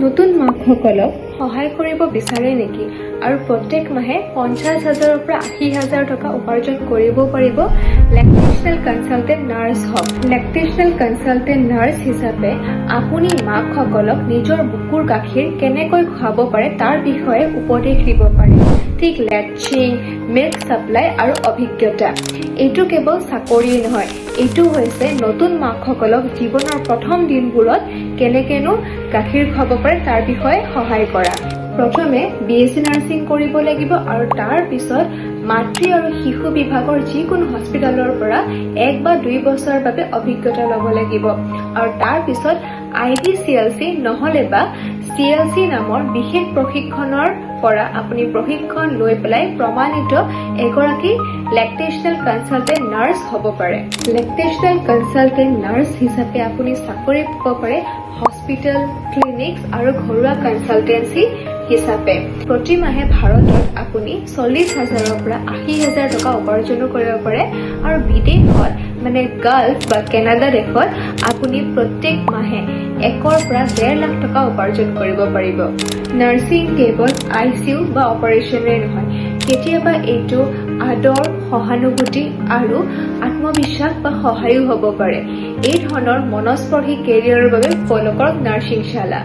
নতুন মাকসকলক সহায় কৰিব বিচাৰে নেকি আৰু প্ৰত্যেক মাহে 50,000ৰ পৰা 80,000 টকা উপাৰ্জন কৰিব পাৰিব লেকটেশনাল কনসালটেন্ট নাৰ্ছ হওক। লেকটেশনাল কনসালটেন্ট নাৰ্ছ হিচাপে আপুনি মাকসকলক নিজৰ বুকুৰ গাখীৰ কেনেকৈ খুৱাব পাৰে তাৰ বিষয়ে উপদেশ দিব পাৰে। ঠিক লেটচিং, মিল্ক সাপ্লাই আৰু অভিজ্ঞতা। এইটো কেৱল চাকৰি নহয়, এইটো হৈছে নতুন মাকসকলক জীৱনৰ প্ৰথম দিনবোৰত কেনেকেনো গাখীৰ খুৱাব পাৰে তাৰ বিষয়ে সহায় কৰা। প্ৰথমে BSc নাৰ্ছিং কৰিব লাগিব আৰু তাৰ পিছত মাতৃ আৰু শিশু বিভাগৰ যিকোনো হস্পিটেলৰ পৰা 1 বা 2 বছৰৰ বাবে অভিজ্ঞতা ল'ব লাগিব আৰু তাৰ পিছত IBCLC নহলে বা CLC নামৰ বিশেষ প্ৰশিক্ষণৰ পৰা আপুনি প্ৰশিক্ষণ লৈ পেলাই প্ৰমাণিত এগৰাকী লেকটেশনাল কনসালটেন্ট নাৰ্ছ হ'ব পাৰে। লেকটেশনাল কনসালটেন্ট নাৰ্ছ হিচাপে আপুনি চাকৰি পাব পাৰে হস্পিটেল, ক্লিনিক্স আৰু ঘৰুৱা কনসালটেন্সি হিচাপে। প্ৰতি মাহে ভাৰতত আপুনি 40,000ৰ পৰা 80,000 টকা উপাৰ্জন কৰিব পাৰে আৰু বিদেশত মানে গাল্ফ বা কানাডা দেশত আপুনি প্ৰত্যেক মাহে 1 পৰা 1.5 লাখ টকা উপাৰ্জন কৰিব পাৰিব। নাৰ্ছিং কেৱল ICU বা অপাৰেশ্যনে নহয়, কেতিয়াবা এইটো আদৰ, সহানুভূতি আৰু আত্মবিশ্বাস বা সহায়ো হ'ব পাৰে। এই ধৰণৰ মনস্পৰ্শী কেৰিয়াৰৰ বাবে ফ'ল' কৰক নাৰ্ছিং শালা।